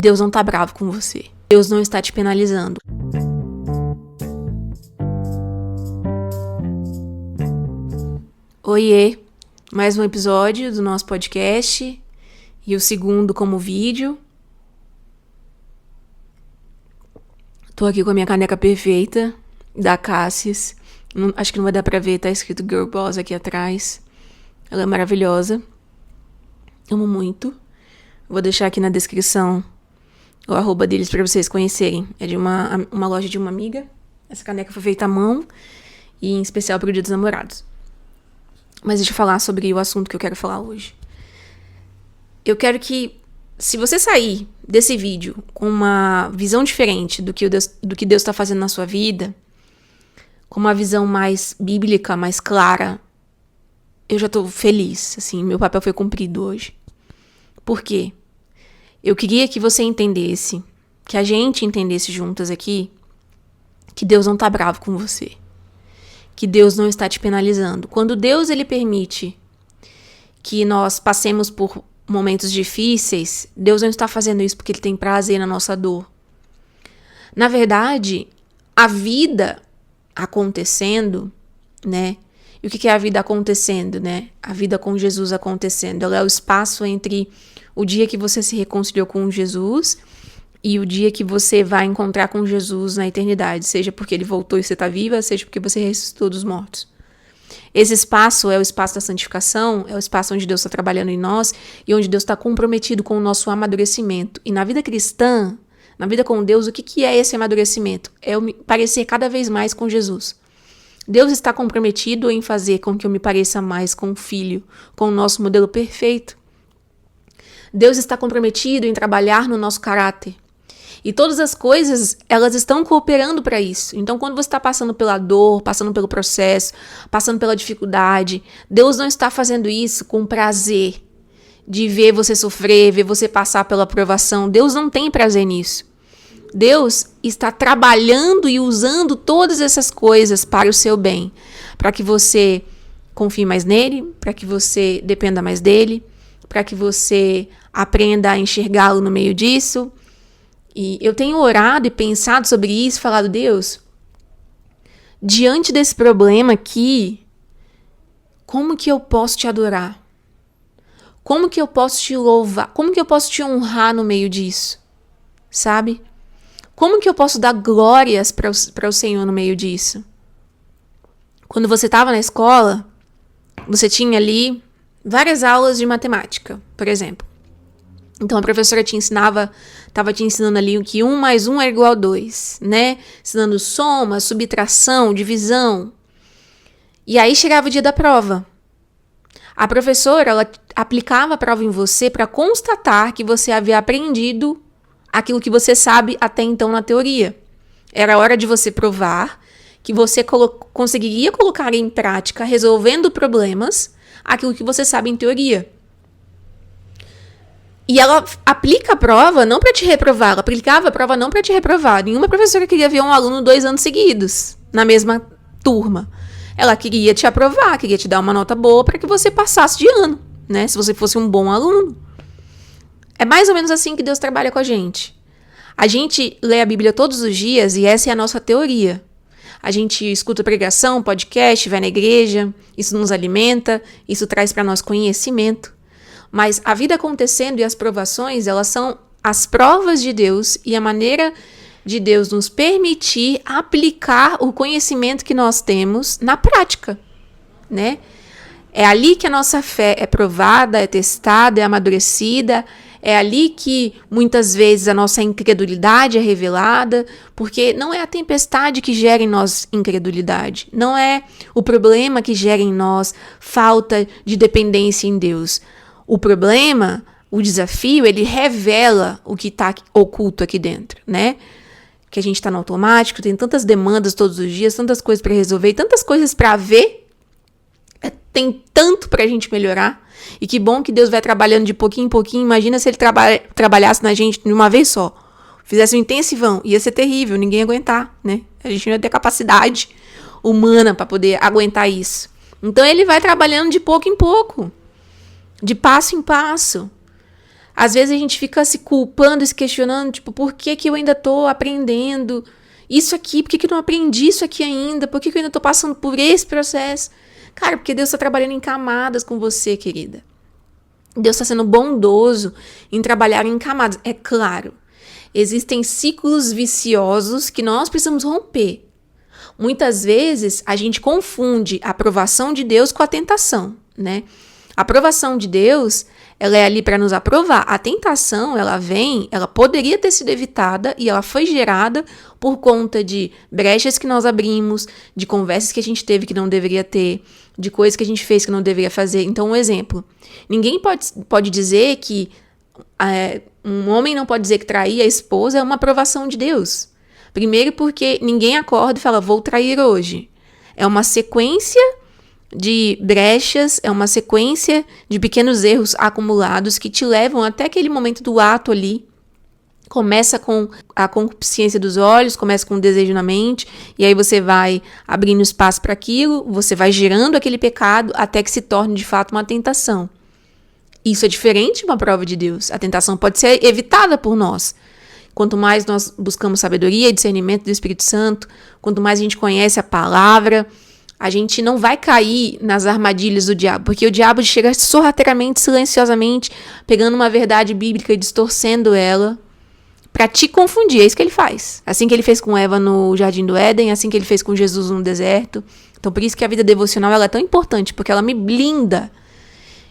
Deus não tá bravo com você. Deus não está te penalizando. Oiê, mais um episódio do nosso podcast e o segundo como vídeo. Tô aqui com a minha caneca perfeita da Cassis. Acho que não vai dar pra ver, tá escrito Girl Boss aqui atrás. Ela é maravilhosa. Amo muito. Vou deixar aqui na descrição o arroba deles pra vocês conhecerem. É de uma loja de uma amiga. Essa caneca foi feita à mão e em especial pro Dia dos Namorados. Mas deixa eu falar sobre o assunto que eu quero falar hoje. Eu quero que, se você sair desse vídeo com uma visão diferente do que Deus está fazendo na sua vida, com uma visão mais bíblica, mais clara, eu já tô feliz, assim, meu papel foi cumprido hoje. Por quê? Eu queria que você entendesse, que a gente entendesse juntas aqui, que Deus não tá bravo com você. Que Deus não está te penalizando. Quando Deus, ele permite que nós passemos por momentos difíceis, Deus não está fazendo isso porque ele tem prazer na nossa dor. Na verdade, a vida acontecendo, né? E o que é a vida acontecendo, né? A vida com Jesus acontecendo. Ela é o espaço entre o dia que você se reconciliou com Jesus e o dia que você vai encontrar com Jesus na eternidade. Seja porque ele voltou e você está viva, seja porque você ressuscitou dos mortos. Esse espaço é o espaço da santificação, é o espaço onde Deus está trabalhando em nós e onde Deus está comprometido com o nosso amadurecimento. E na vida cristã, na vida com Deus, o que é esse amadurecimento? É eu me parecer cada vez mais com Jesus. Deus está comprometido em fazer com que eu me pareça mais com o Filho, com o nosso modelo perfeito. Deus está comprometido em trabalhar no nosso caráter. E todas as coisas, elas estão cooperando para isso. Então, quando você está passando pela dor, passando pelo processo, passando pela dificuldade, Deus não está fazendo isso com prazer de ver você sofrer, ver você passar pela provação. Deus não tem prazer nisso. Deus está trabalhando e usando todas essas coisas para o seu bem, para que você confie mais nele, para que você dependa mais dele, para que você aprenda a enxergá-lo no meio disso. E eu tenho orado e pensado sobre isso, falado, Deus, diante desse problema aqui, como que eu posso te adorar? Como que eu posso te louvar? Como que eu posso te honrar no meio disso? Sabe? Como que eu posso dar glórias para o Senhor no meio disso? Quando você estava na escola, você tinha ali várias aulas de matemática, por exemplo. Então a professora estava te ensinando ali que 1 mais 1 é igual a 2, né? Ensinando soma, subtração, divisão. E aí chegava o dia da prova. A professora, ela aplicava a prova em você para constatar que você havia aprendido aquilo que você sabe até então na teoria. Era hora de você provar que você conseguiria colocar em prática, resolvendo problemas, aquilo que você sabe em teoria. E ela aplica a prova não para te reprovar, ela aplicava a prova não para te reprovar. Nenhuma professora queria ver um aluno 2 anos seguidos, na mesma turma. Ela queria te aprovar, queria te dar uma nota boa para que você passasse de ano, né? Se você fosse um bom aluno. É mais ou menos assim que Deus trabalha com a gente. A gente lê a Bíblia todos os dias e essa é a nossa teoria. A gente escuta pregação, podcast, vai na igreja, isso nos alimenta, isso traz para nós conhecimento. Mas a vida acontecendo e as provações, elas são as provas de Deus e a maneira de Deus nos permitir aplicar o conhecimento que nós temos na prática, né? É ali que a nossa fé é provada, é testada, é amadurecida. É ali que muitas vezes a nossa incredulidade é revelada, porque não é a tempestade que gera em nós incredulidade, não é o problema que gera em nós falta de dependência em Deus. O problema, o desafio, ele revela o que está oculto aqui dentro, né? Que a gente está no automático, tem tantas demandas todos os dias, tantas coisas para resolver, tantas coisas para ver, tem tanto para a gente melhorar. E que bom que Deus vai trabalhando de pouquinho em pouquinho. Imagina se ele trabalhasse na gente de uma vez só. Fizesse um intensivão. Ia ser terrível, ninguém ia aguentar, né? A gente não ia ter capacidade humana para poder aguentar isso. Então ele vai trabalhando de pouco em pouco. De passo em passo. Às vezes a gente fica se culpando, se questionando, tipo, por que que eu ainda tô aprendendo isso aqui? Por que que eu não aprendi isso aqui ainda? Por que que eu ainda tô passando por esse processo? Cara, porque Deus tá trabalhando em camadas com você, querida. Deus está sendo bondoso em trabalhar em camadas. É claro, existem ciclos viciosos que nós precisamos romper. Muitas vezes a gente confunde a aprovação de Deus com a tentação, né? A aprovação de Deus, ela é ali para nos aprovar. A tentação, ela poderia ter sido evitada e ela foi gerada por conta de brechas que nós abrimos, de conversas que a gente teve que não deveria ter, de coisas que a gente fez que não deveria fazer. Então, um exemplo. Ninguém pode dizer que um homem não pode dizer que trair a esposa é uma aprovação de Deus. Primeiro porque ninguém acorda e fala, vou trair hoje. É uma sequência de brechas, é uma sequência de pequenos erros acumulados que te levam até aquele momento do ato ali. Começa com a concupiscência dos olhos, começa com o desejo na mente, e aí você vai abrindo espaço para aquilo, você vai gerando aquele pecado até que se torne de fato uma tentação. Isso é diferente de uma prova de Deus. A tentação pode ser evitada por nós. Quanto mais nós buscamos sabedoria e discernimento do Espírito Santo, quanto mais a gente conhece a palavra, a gente não vai cair nas armadilhas do diabo, porque o diabo chega sorrateiramente, silenciosamente, pegando uma verdade bíblica e distorcendo ela para te confundir. É isso que ele faz. Assim que ele fez com Eva no Jardim do Éden, assim que ele fez com Jesus no deserto. Então, por isso que a vida devocional ela é tão importante, porque ela me blinda.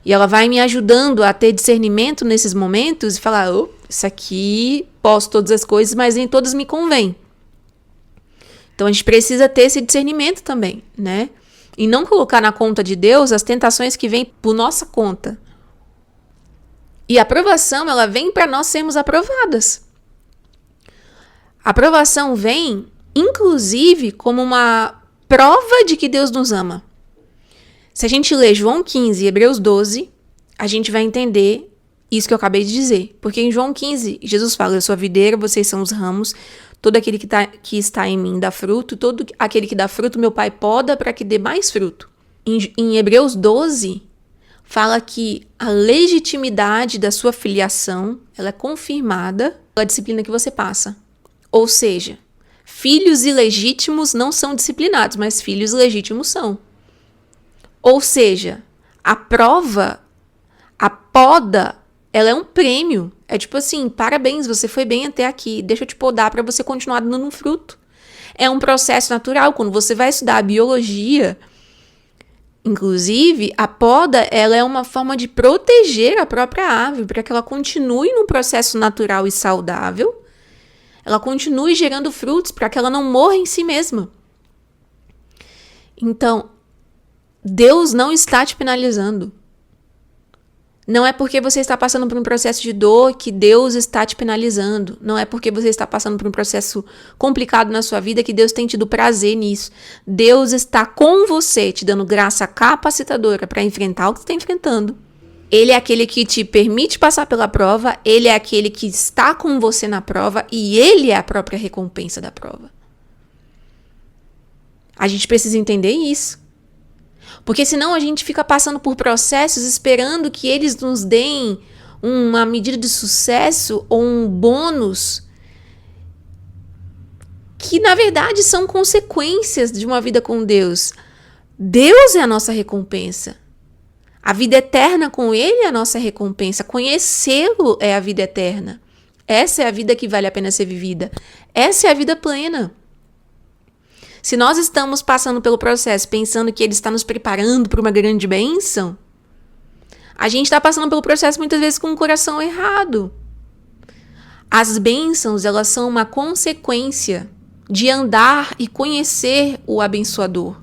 E ela vai me ajudando a ter discernimento nesses momentos e falar, isso aqui, posso todas as coisas, mas nem todas me convêm. Então a gente precisa ter esse discernimento também, né? E não colocar na conta de Deus as tentações que vêm por nossa conta. E a aprovação, ela vem para nós sermos aprovadas. A aprovação vem, inclusive, como uma prova de que Deus nos ama. Se a gente ler João 15 e Hebreus 12, a gente vai entender isso que eu acabei de dizer. Porque em João 15, Jesus fala, eu sou a videira, vocês são os ramos, todo aquele que está em mim dá fruto, todo aquele que dá fruto, meu Pai poda para que dê mais fruto. Em Hebreus 12, fala que a legitimidade da sua filiação, ela é confirmada pela disciplina que você passa. Ou seja, filhos ilegítimos não são disciplinados, mas filhos legítimos são. Ou seja, a prova, a poda, ela é um prêmio. É tipo assim, parabéns, você foi bem até aqui, deixa eu te podar para você continuar dando um fruto. É um processo natural. Quando você vai estudar a biologia, inclusive, a poda ela é uma forma de proteger a própria árvore, para que ela continue num processo natural e saudável, ela continue gerando frutos, para que ela não morra em si mesma. Então, Deus não está te penalizando. Não é porque você está passando por um processo de dor que Deus está te penalizando. Não é porque você está passando por um processo complicado na sua vida que Deus tem tido prazer nisso. Deus está com você, te dando graça capacitadora para enfrentar o que você está enfrentando. Ele é aquele que te permite passar pela prova, ele é aquele que está com você na prova e ele é a própria recompensa da prova. A gente precisa entender isso. Porque senão a gente fica passando por processos esperando que eles nos deem uma medida de sucesso ou um bônus que na verdade são consequências de uma vida com Deus. Deus é a nossa recompensa. A vida eterna com Ele é a nossa recompensa. Conhecê-lo é a vida eterna. Essa é a vida que vale a pena ser vivida. Essa é a vida plena. Se nós estamos passando pelo processo pensando que Ele está nos preparando para uma grande bênção, a gente está passando pelo processo muitas vezes com o coração errado. As bênçãos, elas são uma consequência de andar e conhecer o abençoador.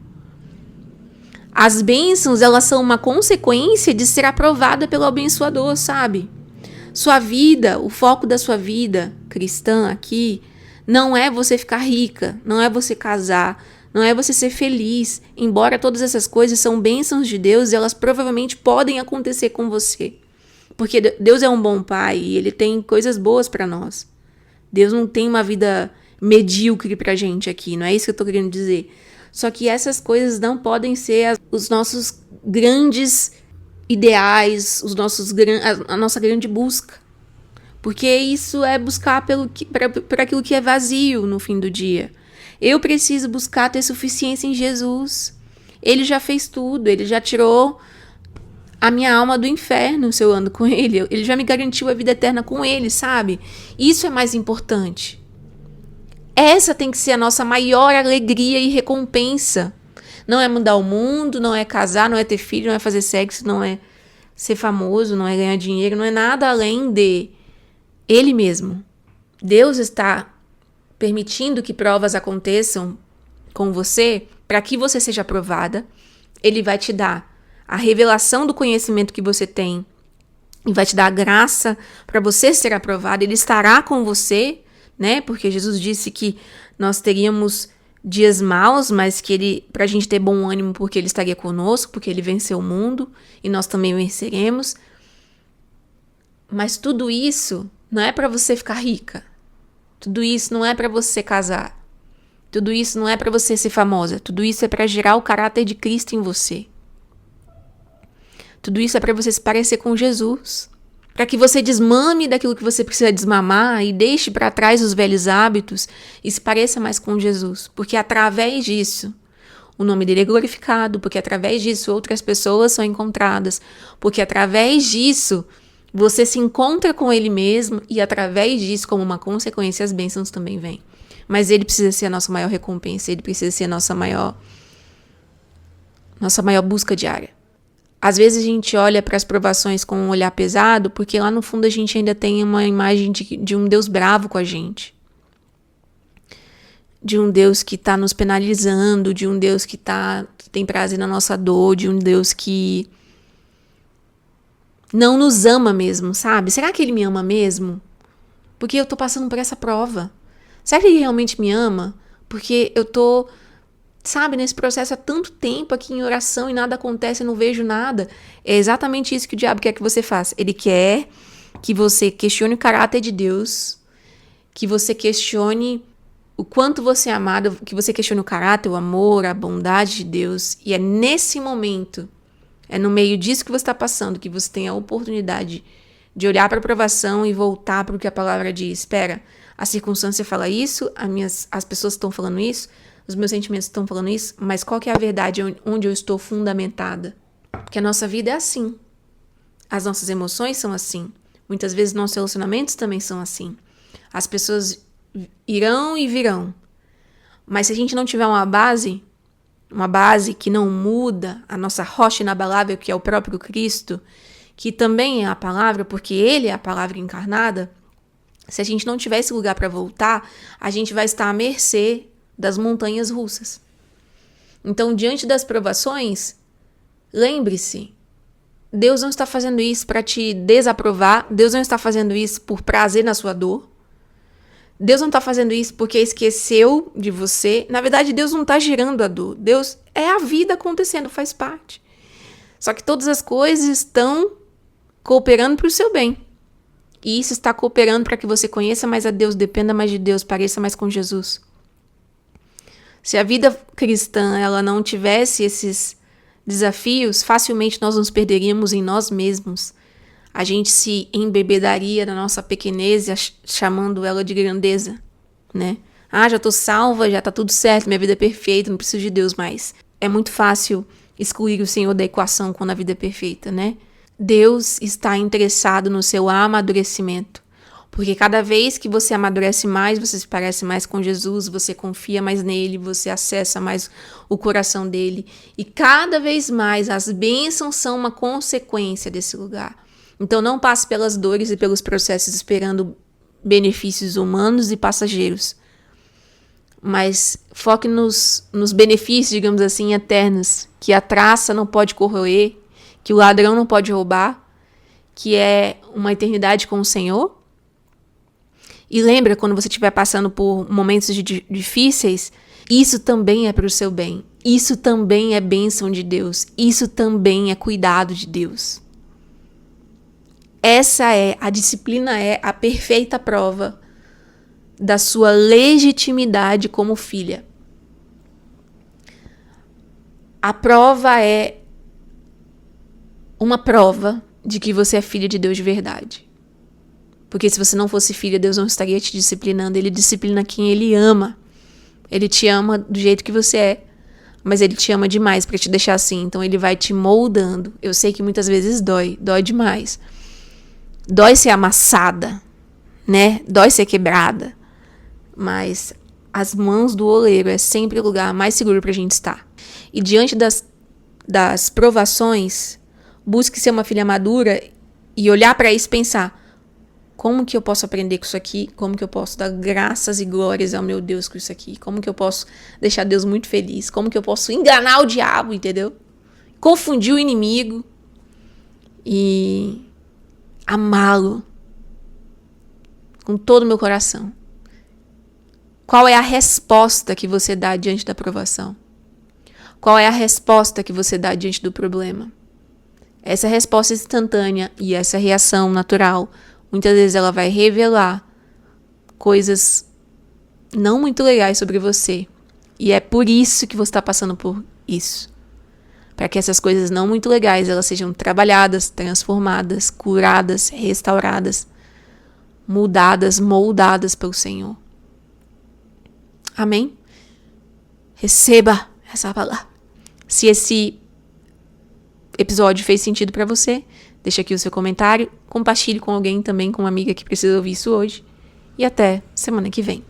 As bênçãos, elas são uma consequência de ser aprovada pelo abençoador, sabe? Sua vida, o foco da sua vida cristã aqui, não é você ficar rica, não é você casar, não é você ser feliz. Embora todas essas coisas são bênçãos de Deus, elas provavelmente podem acontecer com você. Porque Deus é um bom pai e Ele tem coisas boas para nós. Deus não tem uma vida medíocre pra gente aqui, não é isso que eu tô querendo dizer. Só que essas coisas não podem ser os nossos grandes ideais, a nossa grande busca. Porque isso é buscar por aquilo que é vazio no fim do dia. Eu preciso buscar ter suficiência em Jesus. Ele já fez tudo, ele já tirou a minha alma do inferno se eu ando com ele. Ele já me garantiu a vida eterna com ele, sabe? Isso é mais importante. Essa tem que ser a nossa maior alegria e recompensa. Não é mudar o mundo, não é casar, não é ter filho, não é fazer sexo, não é ser famoso, não é ganhar dinheiro, não é nada além de Ele mesmo. Deus está permitindo que provas aconteçam com você para que você seja aprovada. Ele vai te dar a revelação do conhecimento que você tem e vai te dar a graça para você ser aprovado. Ele estará com você, né? Porque Jesus disse que nós teríamos dias maus, mas que pra gente ter bom ânimo, porque ele estaria conosco, porque ele venceu o mundo e nós também venceremos. Mas tudo isso não é para você ficar rica. Tudo isso não é para você casar. Tudo isso não é para você ser famosa. Tudo isso é para gerar o caráter de Cristo em você. Tudo isso é para você se parecer com Jesus. Para que você desmame daquilo que você precisa desmamar e deixe para trás os velhos hábitos e se pareça mais com Jesus. Porque através disso, o nome dele é glorificado. Porque através disso, outras pessoas são encontradas. Porque através disso, você se encontra com ele mesmo. E através disso, como uma consequência, as bênçãos também vêm. Mas ele precisa ser a nossa maior recompensa. Ele precisa ser a nossa maior busca diária. Às vezes a gente olha para as provações com um olhar pesado, porque lá no fundo a gente ainda tem uma imagem de um Deus bravo com a gente. De um Deus que está nos penalizando, de um Deus que tem prazer na nossa dor, de um Deus que não nos ama mesmo, sabe? Será que ele me ama mesmo? Porque eu tô passando por essa prova. Será que ele realmente me ama? Porque eu tô, sabe, nesse processo há tanto tempo aqui em oração e nada acontece, eu não vejo nada. É exatamente isso que o diabo quer que você faça. Ele quer que você questione o caráter de Deus, que você questione o quanto você é amado, que você questione o caráter, o amor, a bondade de Deus. E é nesse momento, é no meio disso que você está passando, que você tem a oportunidade de olhar para a provação e voltar para o que a palavra diz. Espera, a circunstância fala isso, as pessoas estão falando isso, os meus sentimentos estão falando isso, mas qual que é a verdade onde eu estou fundamentada? Porque a nossa vida é assim. As nossas emoções são assim. Muitas vezes nossos relacionamentos também são assim. As pessoas irão e virão. Mas se a gente não tiver uma base que não muda, a nossa rocha inabalável, que é o próprio Cristo, que também é a palavra, porque ele é a palavra encarnada, se a gente não tiver esse lugar para voltar, a gente vai estar à mercê das montanhas russas. Então, diante das provações, lembre-se, Deus não está fazendo isso para te desaprovar, Deus não está fazendo isso por prazer na sua dor, Deus não está fazendo isso porque esqueceu de você. Na verdade, Deus não está gerando a dor, Deus é a vida acontecendo, faz parte. Só que todas as coisas estão cooperando para o seu bem. E isso está cooperando para que você conheça mais a Deus, dependa mais de Deus, pareça mais com Jesus. Se a vida cristã ela não tivesse esses desafios, facilmente nós nos perderíamos em nós mesmos. A gente se embebedaria na nossa pequenez, chamando ela de grandeza, né? Ah, já tô salva, já tá tudo certo, minha vida é perfeita, não preciso de Deus mais. É muito fácil excluir o Senhor da equação quando a vida é perfeita, né? Deus está interessado no seu amadurecimento. Porque cada vez que você amadurece mais, você se parece mais com Jesus, você confia mais nele, você acessa mais o coração dele. E cada vez mais as bênçãos são uma consequência desse lugar. Então não passe pelas dores e pelos processos esperando benefícios humanos e passageiros. Mas foque nos benefícios, digamos assim, eternos, que a traça não pode corroer, que o ladrão não pode roubar, que é uma eternidade com o Senhor. E lembra, quando você estiver passando por momentos difíceis, isso também é para o seu bem. Isso também é bênção de Deus. Isso também é cuidado de Deus. A disciplina é a perfeita prova da sua legitimidade como filha. A prova é uma prova de que você é filha de Deus de verdade. Porque se você não fosse filha, Deus não estaria te disciplinando. Ele disciplina quem Ele ama. Ele te ama do jeito que você é. Mas Ele te ama demais pra te deixar assim. Então Ele vai te moldando. Eu sei que muitas vezes dói. Dói demais. Dói ser amassada, né? Dói ser quebrada. Mas as mãos do oleiro é sempre o lugar mais seguro pra gente estar. E diante das provações, busque ser uma filha madura e olhar pra isso e pensar: como que eu posso aprender com isso aqui? Como que eu posso dar graças e glórias ao meu Deus com isso aqui? Como que eu posso deixar Deus muito feliz? Como que eu posso enganar o diabo, entendeu? Confundir o inimigo e amá-lo com todo o meu coração. Qual é a resposta que você dá diante da provação? Qual é a resposta que você dá diante do problema? Essa resposta instantânea e essa reação natural, muitas vezes ela vai revelar coisas não muito legais sobre você. E é por isso que você está passando por isso. Para que essas coisas não muito legais, elas sejam trabalhadas, transformadas, curadas, restauradas, mudadas, moldadas pelo Senhor. Amém? Receba essa palavra. Se esse episódio fez sentido para você, deixa aqui o seu comentário, compartilhe com alguém também, com uma amiga que precisa ouvir isso hoje. E até semana que vem.